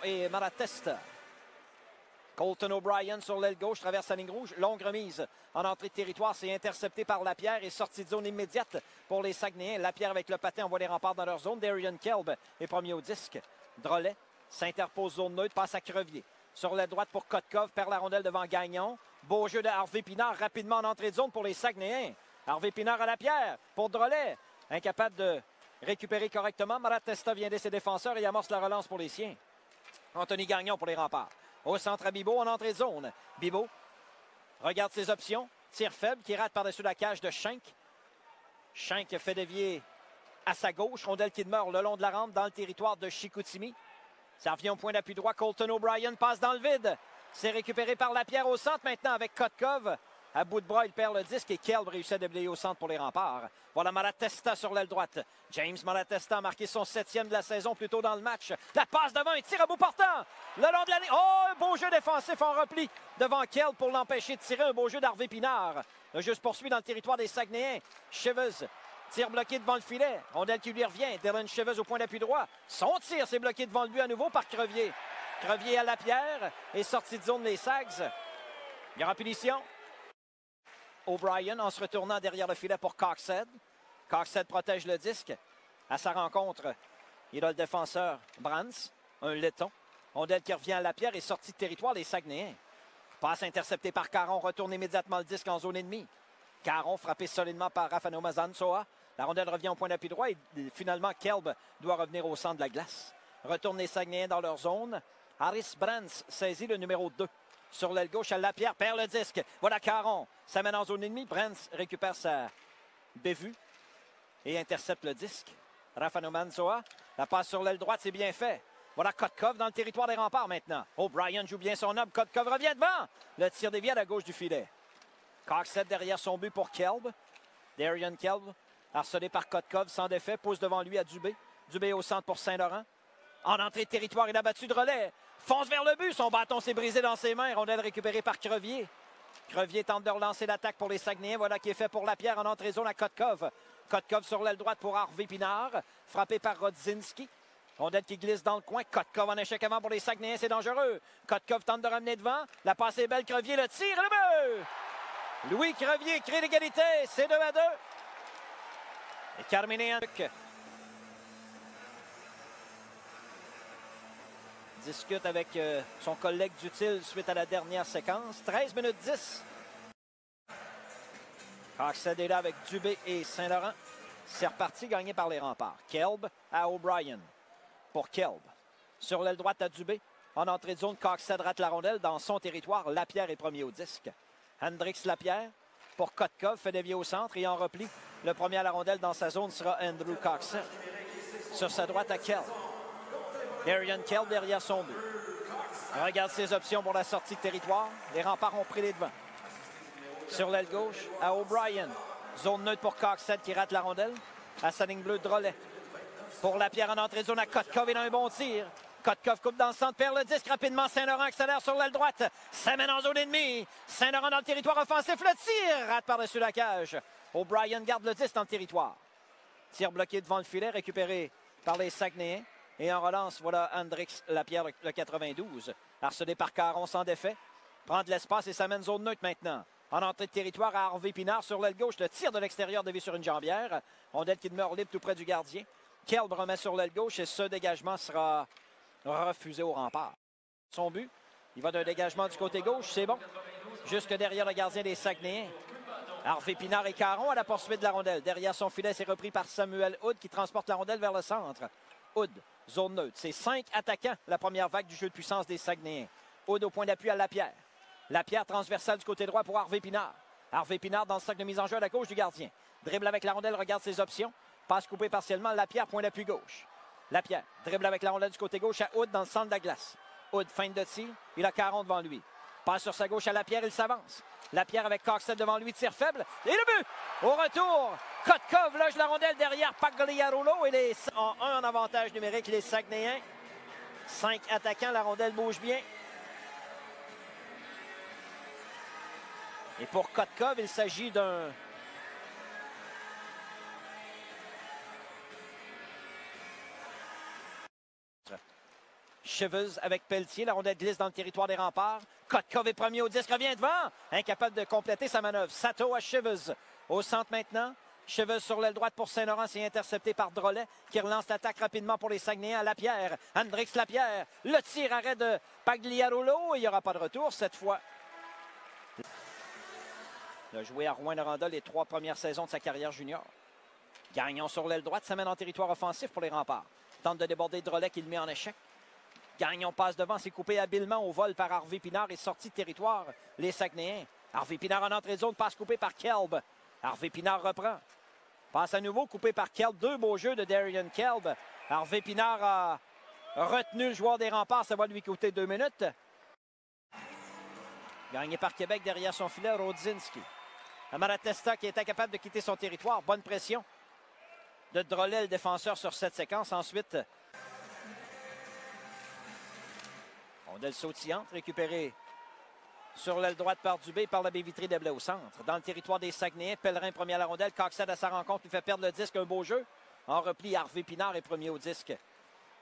Et Malatesta. Colton O'Brien sur l'aile gauche, traverse la ligne rouge. Longue remise en entrée de territoire. C'est intercepté par Lapierre et sortie de zone immédiate pour les Saguenayens. Lapierre avec le patin envoie les remparts dans leur zone. Darian Kelb est premier au disque. Drolet s'interpose zone neutre, passe à Crevier. Sur la droite pour Kotkov, perd la rondelle devant Gagnon. Beau jeu de Harvey Pinard rapidement en entrée de zone pour les Saguenayens. Harvey Pinard à Lapierre pour Drolet. Incapable de récupérer correctement. Malatesta vient aider ses défenseurs et amorce la relance pour les siens. Anthony Gagnon pour les remparts. Au centre à Bibeau en entrée de zone. Bibeau regarde ses options. Tir faible qui rate par-dessus la cage de Schenk. Schenk fait dévier à sa gauche. Rondelle qui demeure le long de la rampe dans le territoire de Chicoutimi. Ça revient au point d'appui droit. Colton O'Brien passe dans le vide. C'est récupéré par Lapierre au centre maintenant avec Kotkov. À bout de bras, il perd le disque et Kelb réussit à déblayer au centre pour les remparts. Voilà Malatesta sur l'aile droite. James Malatesta a marqué son 7e de la saison plus tôt dans le match. La passe devant, un tir à bout portant. Le long de la ligne. Oh, un beau jeu défensif en repli devant Kelb pour l'empêcher de tirer. Un beau jeu d'Harvey Pinard. Le jeu se poursuit dans le territoire des Saguenayens. Chevez, tir bloqué devant le filet. Rondelle qui lui revient. Dylan Chevez au point d'appui droit. Son tir s'est bloqué devant le but à nouveau par Crevier. Crevier à Lapierre et sortie de zone des Sags. Il y aura punition. O'Brien en se retournant derrière le filet pour Coxhead. Coxhead protège le disque. À sa rencontre, il a le défenseur Brands, un laiton. Rondelle qui revient à Lapierre et sortie de territoire des Saguenayens. Passe interceptée par Caron, retourne immédiatement le disque en zone ennemie. Caron frappé solidement par Rafano Mazansoa. La rondelle revient au point d'appui droit et finalement Kelb doit revenir au centre de la glace. Retourne les Saguenayens dans leur zone. Harris Brands saisit le numéro 2. Sur l'aile gauche, à Lapierre perd le disque. Voilà Caron. Ça mène en zone ennemie. Brands récupère sa bévue et intercepte le disque. Rafano Mansoa. La passe sur l'aile droite, c'est bien fait. Voilà Kotkov dans le territoire des remparts maintenant. O'Brien joue bien son homme. Kotkov revient devant. Le tir dévié à la gauche du filet. Coxhead derrière son but pour Kelb. Darian Kelb, harcelé par Kotkov, sans défait, pousse devant lui à Dubé. Dubé au centre pour Saint-Laurent. En entrée de territoire, il a battu de relais. Fonce vers le but. Son bâton s'est brisé dans ses mains. Rondelle récupérée par Crevier. Crevier tente de relancer l'attaque pour les Saguenayens. Voilà qui est fait pour Lapierre en entrée zone à Kotkov. Kotkov sur l'aile droite pour Harvey Pinard. Frappé par Rodzinski. Rondelle qui glisse dans le coin. Kotkov en échec avant pour les Saguenayens. C'est dangereux. Kotkov tente de ramener devant. La passe est belle. Crevier le tire. Le but! Louis Crevier crée l'égalité. C'est 2-2. Et Carminé discute avec son collègue Dutil suite à la dernière séquence. 13 minutes 10. Coxhead est là avec Dubé et Saint-Laurent. C'est reparti, gagné par les remparts. Kelb à O'Brien. Pour Kelb. Sur l'aile droite à Dubé. En entrée de zone, Coxhead rate la rondelle dans son territoire. Lapierre est premier au disque. Hendrix Lapierre pour Kotkov, fait dévier au centre et en repli. Le premier à la rondelle dans sa zone sera Andrew Coxhead. Sur sa droite à Kelb. Darian Kelb derrière son but. On regarde ses options pour la sortie de territoire. Les remparts ont pris les devants. Sur l'aile gauche, à O'Brien. Zone neutre pour Coxhead qui rate la rondelle. À sa ligne bleue, Drolet. Pour Lapierre en entrée de zone à Kotkov, il a un bon tir. Kotkov coupe dans le centre, perd le disque rapidement. Saint-Laurent accélère sur l'aile droite. Ça mène en zone ennemie. Saint-Laurent dans le territoire offensif. Le tir rate par-dessus la cage. O'Brien garde le disque dans le territoire. Tir bloqué devant le filet, récupéré par les Saguenayens. Et en relance, voilà Hendrix Lapierre, le 92. Harcelé par Caron sans défait. Prend de l'espace et ça mène zone neutre maintenant. En entrée de territoire à Harvey Pinard sur l'aile gauche. Le tir de l'extérieur dévié sur une jambière. Rondelle qui demeure libre tout près du gardien. Kelb remet sur l'aile gauche et ce dégagement sera refusé au rempart. Son but, il va d'un dégagement du côté gauche, c'est bon. Jusque derrière le gardien des Saguenayens. Harvey Pinard et Caron à la poursuite de la rondelle. Derrière son filet, c'est repris par Samuel Hood qui transporte la rondelle vers le centre. Hood, zone neutre. C'est 5 attaquants, la première vague du jeu de puissance des Saguenayens. Hood au point d'appui à Lapierre. Lapierre transversale du côté droit pour Harvey Pinard. Harvey Pinard dans le sac de mise en jeu à la gauche du gardien. Dribble avec la rondelle, regarde ses options. Passe coupée partiellement, Lapierre, point d'appui gauche. Lapierre dribble avec la rondelle du côté gauche à Hood dans le centre de la glace. Hood, feinte de tir, il a Caron devant lui. Passe sur sa gauche à Lapierre, il s'avance. Lapierre avec Coxhead devant lui, tir faible. Et le but! Au retour, Kotkov loge la rondelle derrière Pagliarulo et les en 1 en avantage numérique, les Saguenayens. 5 attaquants, la rondelle bouge bien. Et pour Kotkov, il s'agit d'un... Chevez avec Pelletier. La rondelle glisse dans le territoire des remparts. Kotkov est premier au disque, revient devant. Incapable de compléter sa manœuvre. Sato à Chevez. Au centre maintenant. Chevez sur l'aile droite pour Saint-Laurent. C'est intercepté par Drolet qui relance l'attaque rapidement pour les Saguenayens à Lapierre. Hendrix Lapierre. Le tir arrêt de Pagliarolo. Il n'y aura pas de retour cette fois. Il a joué à Rouyn-Noranda les 3 premières saisons de sa carrière junior. Gagnon sur l'aile droite, ça mène en territoire offensif pour les remparts. Tente de déborder Drolet qui le met en échec. Gagnon passe devant, c'est coupé habilement au vol par Harvey Pinard et sorti de territoire les Saguenayens. Harvey Pinard en entrée de zone, passe coupé par Kelb. Harvey Pinard reprend. Passe à nouveau, coupé par Kelb. 2 beaux jeux de Darian Kelb. Harvey Pinard a retenu le joueur des remparts, ça va lui coûter 2 minutes. Gagné par Québec derrière son filet, Rodzinski. Malatesta qui est incapable de quitter son territoire. Bonne pression de Drolet, le défenseur, sur cette séquence. Ensuite, rondelle sautillante, récupérée sur l'aile droite par Dubé, par la baie vitrée d'Eblé au centre. Dans le territoire des Saguenayens, Pellerin premier à la rondelle. Coxhead à sa rencontre lui fait perdre le disque. Un beau jeu. En repli, Harvey Pinard est premier au disque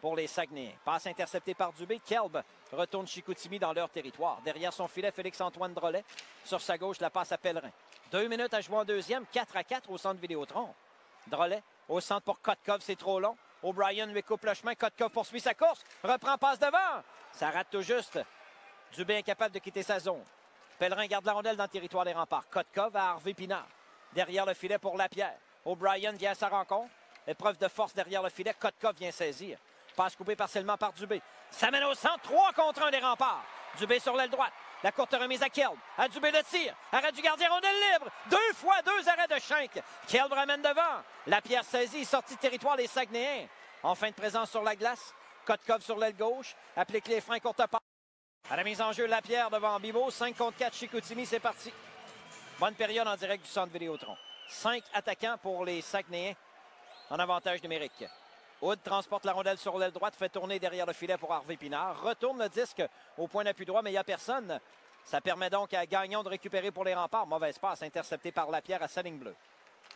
pour les Saguenayens. Passe interceptée par Dubé. Kelb retourne Chicoutimi dans leur territoire. Derrière son filet, Félix-Antoine Drolet. Sur sa gauche, la passe à Pellerin. 2 minutes à jouer en deuxième. 4-4 au centre Vidéotron. Drolet au centre pour Kotkov, c'est trop long. O'Brien lui coupe le chemin. Kotkov poursuit sa course. Reprend, passe devant. Ça rate tout juste. Dubé incapable de quitter sa zone. Pellerin garde la rondelle dans le territoire des remparts. Kotkov à Harvey Pinard. Derrière le filet pour Lapierre. O'Brien vient à sa rencontre. Épreuve de force derrière le filet. Kotkov vient saisir. Passe coupée partiellement par Dubé. Ça mène au centre. 3 contre 1 des remparts. Dubé sur l'aile droite. La courte remise à Kelb. À Dubé le tir. Arrêt du gardien, rondelle libre. 2 fois 2 arrêts de Schenk. Kelb ramène devant. Lapierre saisit. Sortie de territoire les Saguenayens. En fin de présence sur la glace. Kotkov sur l'aile gauche. Applique les freins, courte passe. À la mise en jeu, Lapierre devant Bibo. 5 contre 4, Chicoutimi, c'est parti. Bonne période en direct du centre Vidéotron. 5 attaquants pour les Saguenayens en avantage numérique. Hood transporte la rondelle sur l'aile droite, fait tourner derrière le filet pour Harvey Pinard. Retourne le disque au point d'appui droit, mais il n'y a personne. Ça permet donc à Gagnon de récupérer pour les remparts. Mauvaise passe interceptée par Lapierre à sa ligne bleue.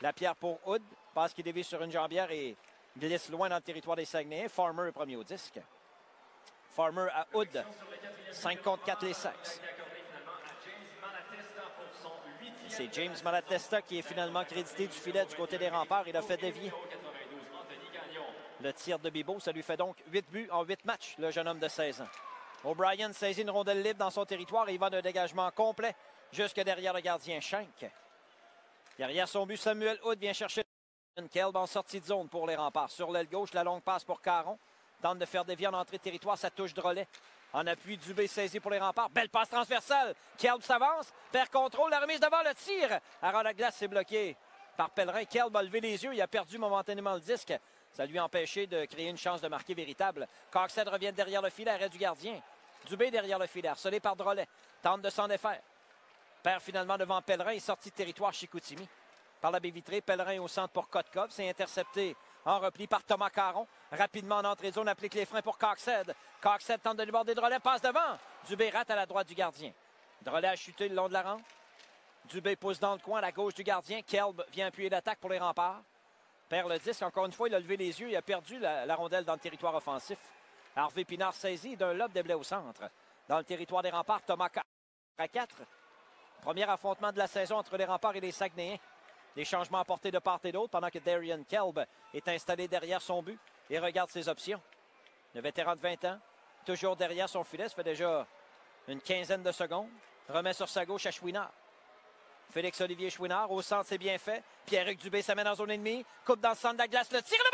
Lapierre pour Hood. Passe qui dévie sur une jambière et glisse loin dans le territoire des Saguenayens. Farmer est premier au disque. Farmer à Hood. 5 contre 4 les Sacs. C'est James Malatesta qui est finalement crédité du filet du côté des remparts. Il a fait dévier le tir de Bibo. Ça lui fait donc 8 buts en 8 matchs, le jeune homme de 16 ans. O'Brien saisit une rondelle libre dans son territoire et il va d'un dégagement complet jusque derrière le gardien Schenk. Derrière son but, Samuel Hood vient chercher Kelb en sortie de zone pour les remparts. Sur l'aile gauche, la longue passe pour Caron. Tente de faire dévier en entrée de territoire, ça touche Drolet. En appui, Dubé saisi pour les remparts. Belle passe transversale. Kelb s'avance, perd contrôle, la remise devant le tir. À la glace, c'est bloqué par Pellerin. Kelb a levé les yeux, il a perdu momentanément le disque. Ça lui a empêché de créer une chance de marquer véritable. Coxhead revient derrière le filet, arrêt du gardien. Dubé derrière le filet, harcelé par Drolet. Tente de s'en défaire. Perd finalement devant Pellerin et sorti de territoire Chicoutimi. Par la baie vitrée, Pellerin au centre pour Kotkov. C'est intercepté en repli par Thomas Caron. Rapidement en entrée de zone, applique les freins pour Coxhead. Coxhead tente de déborder Drolet, passe devant. Dubé rate à la droite du gardien. Drolet a chuté le long de la rampe. Dubé pousse dans le coin à la gauche du gardien. Kelb vient appuyer l'attaque pour les remparts. Perd le disque. Encore une fois, il a levé les yeux. Il a perdu la rondelle dans le territoire offensif. Harvey Pinard saisi d'un lob d'Eblé au centre. Dans le territoire des remparts, Thomas Caron à 4. Premier affrontement de la saison entre les remparts et les Saguenayens. Des changements apportés de part et d'autre pendant que Darian Kelb est installé derrière son but et regarde ses options. Le vétéran de 20 ans, toujours derrière son filet, ça fait déjà une quinzaine de secondes. Remet sur sa gauche à Chouinard. Félix-Olivier Chouinard, au centre, c'est bien fait. Pierre-Hugues Dubé s'amène en zone ennemie. Coupe dans le centre de la glace, le tir de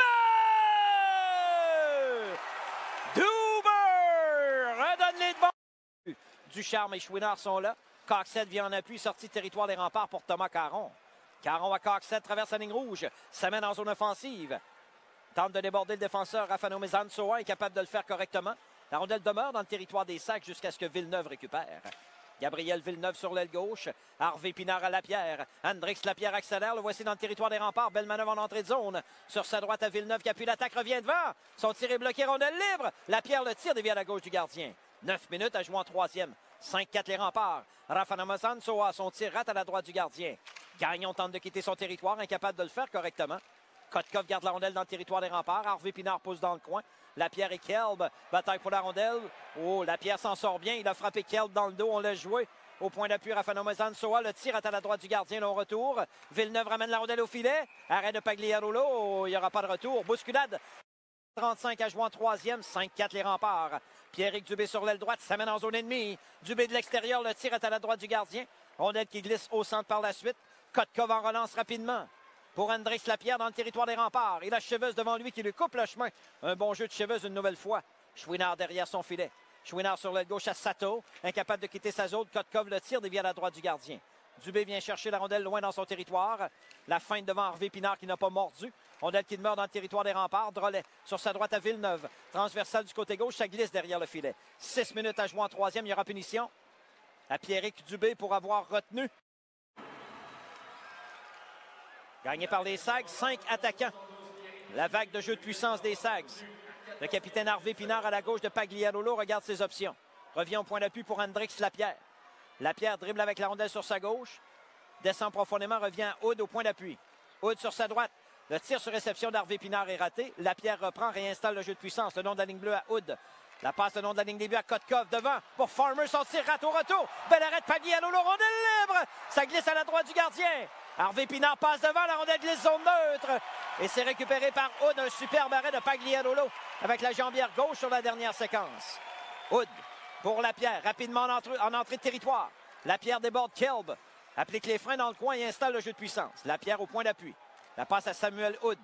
but! Duber redonne les devants. Ducharme et Chouinard sont là. Coxhead vient en appui, sortie de territoire des remparts pour Thomas Caron. Caron à Coxhead, traverse la ligne rouge, s'amène en zone offensive. Tente de déborder le défenseur Rafano Mezansoa, incapable de le faire correctement. La rondelle demeure dans le territoire des Sacs jusqu'à ce que Villeneuve récupère. Gabriel Villeneuve sur l'aile gauche. Harvey Pinard à Lapierre. Hendrix Lapierre accélère. Le voici dans le territoire des remparts. Belle manœuvre en entrée de zone. Sur sa droite à Villeneuve qui appuie l'attaque. Revient devant. Son tir est bloqué. Rondelle libre. Lapierre le tire dévié à la gauche du gardien. 9 minutes à jouer en troisième. 5-4 les remparts. Rafano Mezansoa, son tir rate à la droite du gardien. Gagnon tente de quitter son territoire. Incapable de le faire correctement. Kotkov garde la rondelle dans le territoire des remparts. Harvey Pinard pousse dans le coin. Lapierre et Kelb, bataille pour la rondelle. Oh, Lapierre s'en sort bien. Il a frappé Kelb dans le dos. On l'a joué. Au point d'appui, Rafael Mazansoa. Le tir est à la droite du gardien. Long retour. Villeneuve ramène la rondelle au filet. Arrêt de Pagliarolo. Oh, il n'y aura pas de retour. Bousculade. 35 à jouer en troisième. 5-4 les remparts. Pierrick Dubé sur l'aile droite. S'amène en zone ennemie. Dubé de l'extérieur. Le tir est à la droite du gardien. Rondelle qui glisse au centre par la suite. Kotkov en relance rapidement. Pour Hendrix Lapierre dans le territoire des remparts. Il a Cheveuse devant lui qui lui coupe le chemin. Un bon jeu de Cheveuse une nouvelle fois. Chouinard derrière son filet. Chouinard sur l'aile gauche à Sato. Incapable de quitter sa zone. Kotkov le tire dévié à la droite du gardien. Dubé vient chercher la rondelle loin dans son territoire. La feinte devant Harvey Pinard qui n'a pas mordu. Rondelle qui demeure dans le territoire des remparts. Drolet sur sa droite à Villeneuve. Transversale du côté gauche. Ça glisse derrière le filet. 6 minutes à jouer en troisième. Il y aura punition à Pierrick Dubé pour avoir retenu. Gagné par les Sags, 5 attaquants. La vague de jeu de puissance des Sags. Le capitaine Harvey Pinard à la gauche de Pagliarolo regarde ses options. Revient au point d'appui pour Hendrix Lapierre. Lapierre dribble avec la rondelle sur sa gauche. Descend profondément, revient à Hood au point d'appui. Hood sur sa droite. Le tir sur réception d'Harvey Pinard est raté. Lapierre reprend, réinstalle le jeu de puissance. Le long de la ligne bleue à Hood. La passe le long de la ligne début à Kotkov. Devant pour Farmer. Son tir rate au retour. Bel arrêt de Pagliarolo. Rondelle libre. Ça glisse à la droite du gardien. Harvey Pinard passe devant, la rondelle glisse zone neutre. Et c'est récupéré par Hood, un superbe arrêt de Pagliarolo avec la jambière gauche sur la dernière séquence. Hood pour Lapierre, rapidement en entrée de territoire. Lapierre déborde Kelb, applique les freins dans le coin et installe le jeu de puissance. Lapierre au point d'appui. La passe à Samuel Hood.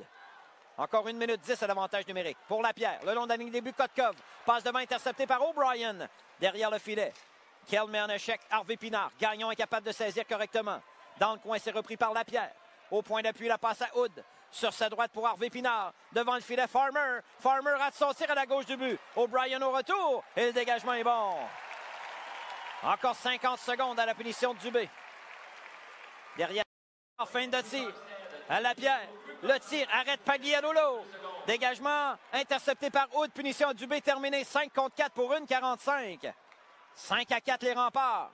Encore 1 minute 10 à l'avantage numérique. Pour Lapierre, le long de la ligne début, Kotkov. Passe devant intercepté par O'Brien. Derrière le filet. Kelb met en échec Harvey Pinard. Gagnon incapable de saisir correctement. Dans le coin, c'est repris par Lapierre. Au point d'appui, la passe à Hood. Sur sa droite pour Harvey Pinard. Devant le filet, Farmer. Farmer rate son tir à la gauche du but. O'Brien au retour. Et le dégagement est bon. Encore 50 secondes à la punition de Dubé. Derrière, en fin de tir. À Lapierre. Le tir arrête Pagliarolo. Dégagement intercepté par Hood. Punition à Dubé terminée. 5 contre 4 pour 1,45. 5-4 les remparts.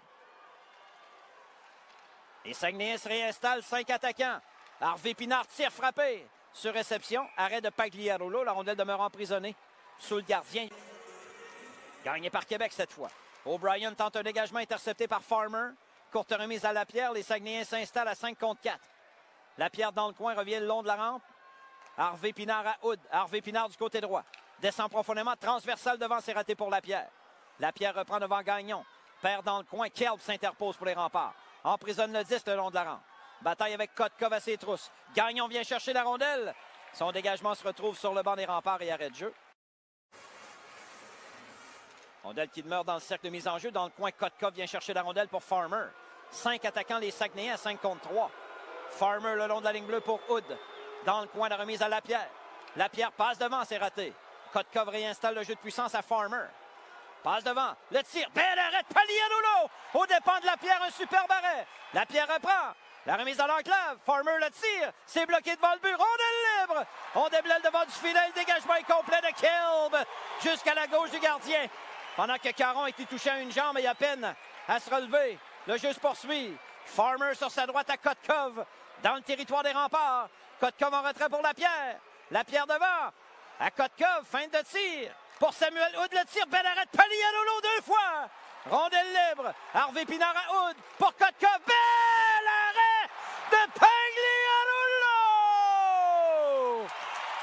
Les Saguenayens se réinstallent, 5 attaquants. Harvey Pinard tire frappé. Sur réception, arrêt de Pagliarolo. La rondelle demeure emprisonnée sous le gardien. Gagné par Québec cette fois. O'Brien tente un dégagement intercepté par Farmer. Courte remise à Lapierre. Les Saguenayens s'installent à 5 contre 4. Lapierre dans le coin revient le long de la rampe. Harvey Pinard à Hood. Harvey Pinard du côté droit. Descend profondément. Transversal devant, c'est raté pour Lapierre. Lapierre reprend devant Gagnon. Perd dans le coin. Kelb s'interpose pour les remparts. Emprisonne le 10 le long de la rampe. Bataille avec Kotkov à ses trousses. Gagnon vient chercher la rondelle. Son dégagement se retrouve sur le banc des remparts et arrêt de jeu. Rondelle qui demeure dans le cercle de mise en jeu. Dans le coin, Kotkov vient chercher la rondelle pour Farmer. 5 attaquants, les Saguenayens à 5 contre 3. Farmer le long de la ligne bleue pour Hood. Dans le coin, la remise à Lapierre. Lapierre passe devant, c'est raté. Kotkov réinstalle le jeu de puissance à Farmer. Passe devant, le tir, bel arrêt de Pagliarolo. Au dépend de Lapierre, un superbe arrêt. Lapierre reprend, la remise à l'enclave. Farmer le tire, c'est bloqué devant le but. Rondelle libre. On déblaye le devant du filet, le dégagement est complet de Kelb jusqu'à la gauche du gardien. Pendant que Caron était touché à une jambe et à peine à se relever. Le jeu se poursuit. Farmer sur sa droite à Kotkov dans le territoire des remparts. Kotkov en retrait pour Lapierre. Lapierre devant. À Kotkov, fin de tir. Pour Samuel Hood, le tir, bel arrêt de Pagliarolo 2 fois. Rondelle libre. Harvey Pinard à Hood. Pour Kotkov, bel arrêt de Pagliarolo.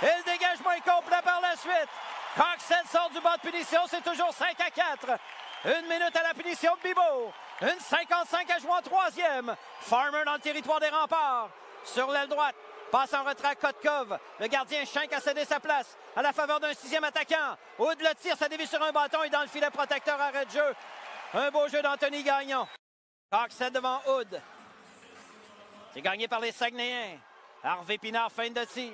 Et le dégagement est complet par la suite. Coxen sort du banc de punition, c'est toujours 5-4. 1 minute à la punition de Bibeau. 1,55 à jouer en troisième. Farmer dans le territoire des remparts. Sur l'aile droite. Passe en retrait à Kotkov. Le gardien Schenk a cédé sa place à la faveur d'un 6e attaquant. Hood le tire, ça dévie sur un bâton et dans le filet protecteur, arrêt de jeu. Un beau jeu d'Anthony Gagnon. Coxen devant Hood. C'est gagné par les Saguenayens. Harvey Pinard, fin de tir.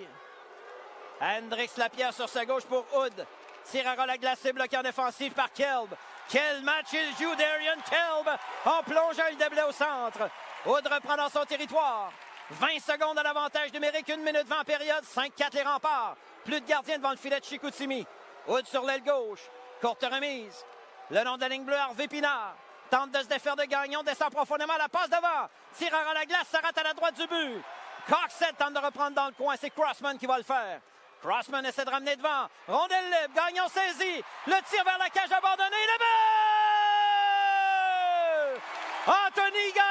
Hendrix Lapierre sur sa gauche pour Hood. Tir à la glacée bloqué en défensive par Kelb. Quel match il joue, Darian Kelb, en plongeant le déblai au centre. Hood reprend dans son territoire. 20 secondes à l'avantage numérique, 1 minute 20 en période, 5-4 les remparts. Plus de gardiens devant le filet de Chicoutimi. Hood sur l'aile gauche, courte remise. Le long de la ligne bleue, Harvey Pinard. Tente de se défaire de Gagnon, descend profondément, la passe devant. Tireur à la glace, ça rate à la droite du but. Coxette tente de reprendre dans le coin. C'est Crossman qui va le faire. Crossman essaie de ramener devant. Rondelle libre. Gagnon saisit. Le tir vers la cage abandonnée. Le but! Anthony Gagnon!